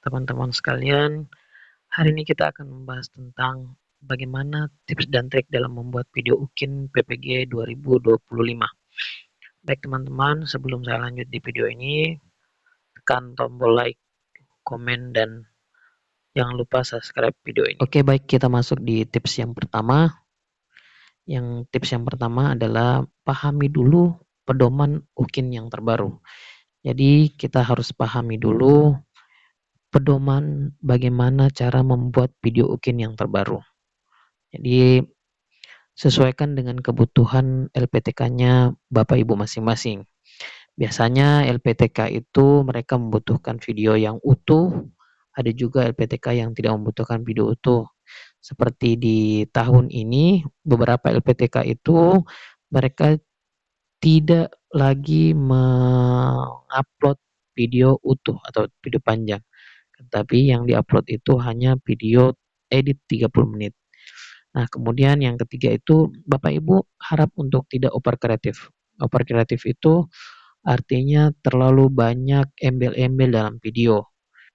teman-teman sekalian. Hari ini kita akan membahas tentang bagaimana tips dan trik dalam membuat video UKIN PPG 2025. Baik teman-teman, sebelum saya lanjut di video ini, tekan tombol like, komen, dan jangan lupa subscribe video ini. Oke, baik, kita masuk di tips yang pertama. Tips yang pertama adalah pahami dulu pedoman UKIN yang terbaru. Jadi kita harus pahami dulu pedoman bagaimana cara membuat video UKIN yang terbaru. Jadi sesuaikan dengan kebutuhan LPTK-nya Bapak Ibu masing-masing. Biasanya LPTK itu mereka membutuhkan video yang utuh, ada juga LPTK yang tidak membutuhkan video utuh. Seperti di tahun ini, beberapa LPTK itu mereka tidak lagi mengupload video utuh atau video panjang. Tapi yang diupload itu hanya video edit 30 menit. Nah, kemudian yang ketiga itu Bapak Ibu harap untuk tidak over kreatif. Over kreatif itu artinya terlalu banyak embel-embel dalam video.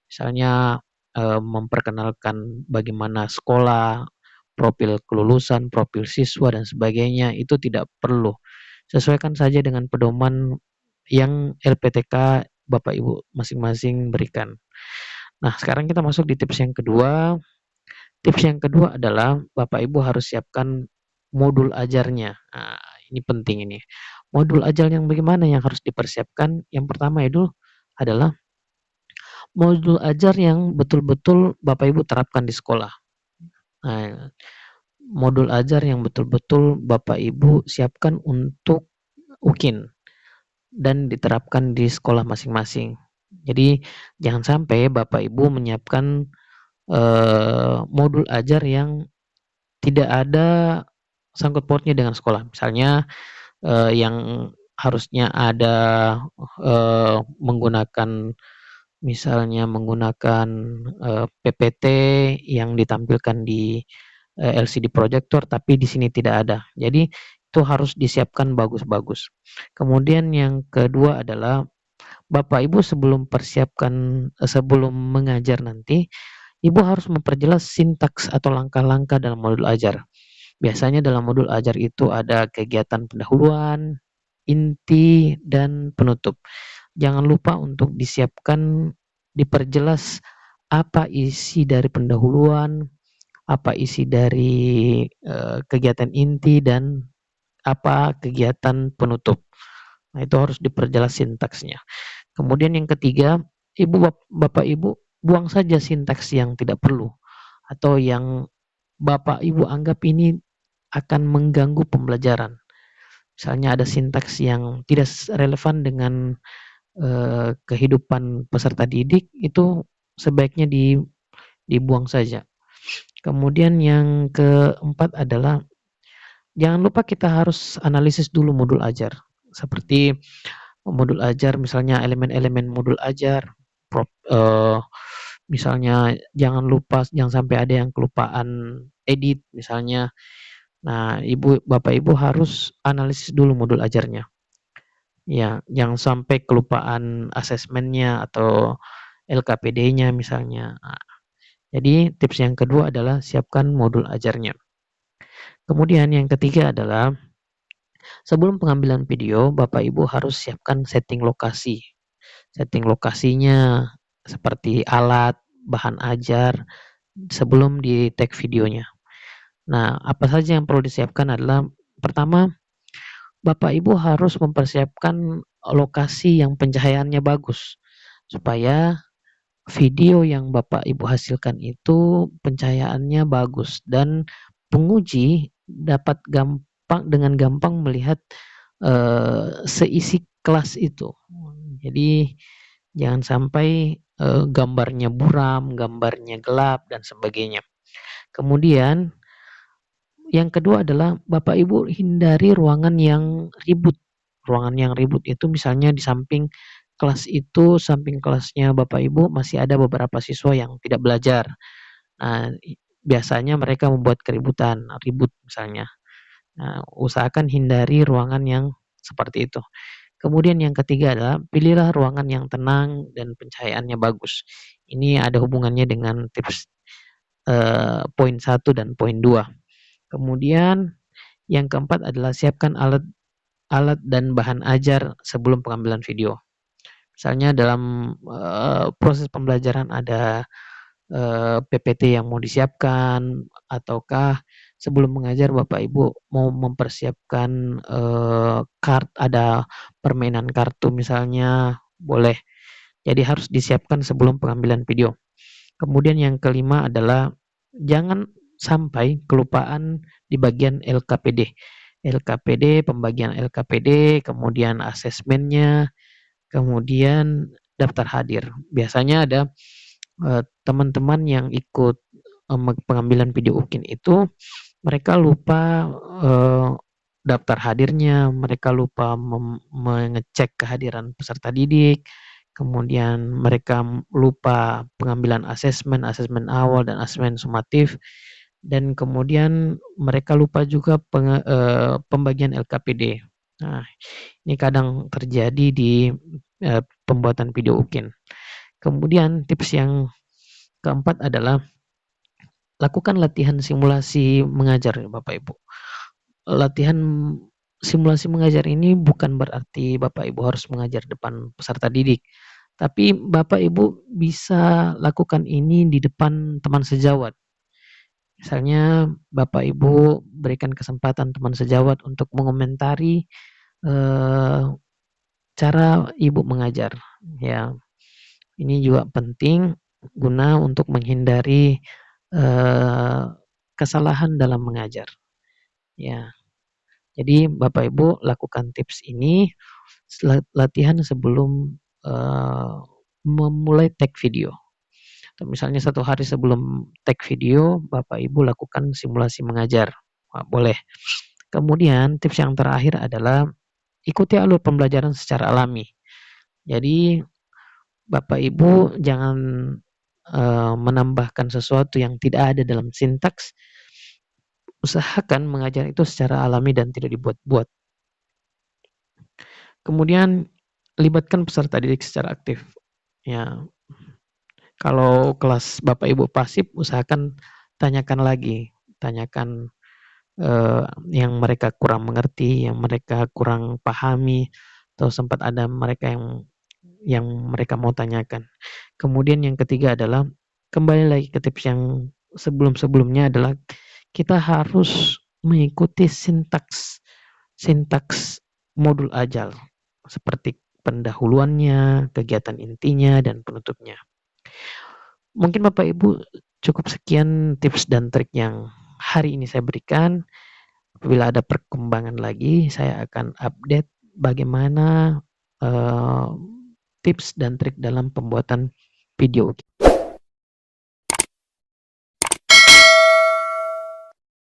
Misalnya memperkenalkan bagaimana sekolah, profil kelulusan, profil siswa dan sebagainya, itu tidak perlu. Sesuaikan saja dengan pedoman yang LPTK Bapak Ibu masing-masing berikan. Nah, sekarang kita masuk di tips yang kedua. Tips yang kedua adalah Bapak Ibu harus siapkan modul ajarnya. Nah, ini penting ini. Modul ajar yang bagaimana yang harus dipersiapkan? Yang pertama itu adalah modul ajar yang betul-betul Bapak Ibu terapkan di sekolah. Nah, modul ajar yang betul-betul Bapak Ibu siapkan untuk UKIN dan diterapkan di sekolah masing-masing. Jadi jangan sampai Bapak Ibu menyiapkan modul ajar yang tidak ada sangkut pautnya dengan sekolah. Misalnya yang harusnya ada menggunakan PPT yang ditampilkan di LCD projector, tapi di sini tidak ada. Jadi itu harus disiapkan bagus-bagus. Kemudian yang kedua adalah Bapak Ibu sebelum mengajar nanti, Ibu harus memperjelas sintaks atau langkah-langkah dalam modul ajar. Biasanya dalam modul ajar itu ada kegiatan pendahuluan, inti, dan penutup. Jangan lupa untuk diperjelas apa isi dari pendahuluan, apa isi dari kegiatan inti, dan apa kegiatan penutup. Nah, itu harus diperjelas sintaksnya. Kemudian yang ketiga, Bapak Ibu buang saja sintaks yang tidak perlu atau yang Bapak Ibu anggap ini akan mengganggu pembelajaran. Misalnya ada sintaks yang tidak relevan dengan kehidupan peserta didik, itu sebaiknya dibuang saja. Kemudian yang keempat adalah jangan lupa kita harus analisis dulu modul ajar. Seperti modul ajar, misalnya elemen-elemen modul ajar, misalnya jangan sampai ada yang kelupaan edit misalnya. Nah, Bapak Ibu harus analisis dulu modul ajarnya. Ya, jangan sampai kelupaan asesmennya atau LKPD-nya misalnya. Nah, jadi tips yang kedua adalah siapkan modul ajarnya. Kemudian yang ketiga adalah sebelum pengambilan video, Bapak Ibu harus siapkan setting lokasi. Setting lokasinya seperti alat, bahan ajar sebelum di tag videonya. Nah, apa saja yang perlu disiapkan adalah pertama, Bapak Ibu harus mempersiapkan lokasi yang pencahayaannya bagus supaya video yang Bapak Ibu hasilkan itu pencahayaannya bagus dan penguji dapat dengan gampang melihat seisi kelas itu. Jadi jangan sampai gambarnya buram, gambarnya gelap dan sebagainya. Kemudian yang kedua adalah Bapak Ibu hindari ruangan yang ribut. Ruangan yang ribut itu misalnya di samping kelas itu, samping kelasnya Bapak Ibu masih ada beberapa siswa yang tidak belajar. Nah, biasanya mereka membuat keributan, ribut misalnya. Nah, usahakan hindari ruangan yang seperti itu. Kemudian yang ketiga adalah pilihlah ruangan yang tenang dan pencahayaannya bagus. Ini ada hubungannya dengan tips poin 1 dan poin 2. Kemudian yang keempat adalah siapkan alat dan bahan ajar sebelum pengambilan video. Misalnya dalam proses pembelajaran ada PPT yang mau disiapkan, ataukah sebelum mengajar Bapak Ibu mau mempersiapkan ada permainan kartu misalnya, boleh. Jadi harus disiapkan sebelum pengambilan video. Kemudian yang kelima adalah jangan sampai kelupaan di bagian LKPD. LKPD, pembagian LKPD, kemudian asesmennya, kemudian daftar hadir. Biasanya ada teman-teman yang ikut pengambilan video UKIN itu mereka lupa daftar hadirnya, mereka lupa mengecek kehadiran peserta didik, kemudian mereka lupa pengambilan asesmen awal dan asesmen sumatif, dan kemudian mereka lupa juga pembagian LKPD. Nah, ini kadang terjadi di pembuatan video UKIN. Kemudian tips yang keempat adalah lakukan latihan simulasi mengajar, Bapak Ibu. Latihan simulasi mengajar ini bukan berarti Bapak Ibu harus mengajar depan peserta didik, tapi Bapak Ibu bisa lakukan ini di depan teman sejawat. Misalnya Bapak Ibu berikan kesempatan teman sejawat untuk mengomentari cara Ibu mengajar. Ya, ini juga penting guna untuk menghindari kesalahan dalam mengajar. Ya, jadi Bapak Ibu lakukan tips ini latihan sebelum memulai take video. Atau misalnya 1 hari sebelum take video, Bapak Ibu lakukan simulasi mengajar. Nah, boleh. Kemudian tips yang terakhir adalah ikuti alur pembelajaran secara alami. Jadi Bapak Ibu jangan menambahkan sesuatu yang tidak ada dalam sintaks. Usahakan mengajar itu secara alami dan tidak dibuat-buat. Kemudian libatkan peserta didik secara aktif. Ya, kalau kelas Bapak Ibu pasif, usahakan tanyakan lagi, tanyakan yang mereka kurang mengerti, yang mereka kurang pahami, atau sempat ada mereka yang mereka mau tanyakan. Kemudian yang ketiga adalah kembali lagi ke tips yang sebelum-sebelumnya adalah kita harus mengikuti sintaks modul AJAL seperti pendahuluannya, kegiatan intinya, dan penutupnya. Mungkin Bapak Ibu cukup sekian tips dan trik yang hari ini saya berikan. Apabila ada perkembangan lagi, saya akan update bagaimana tips dan trik dalam pembuatan video.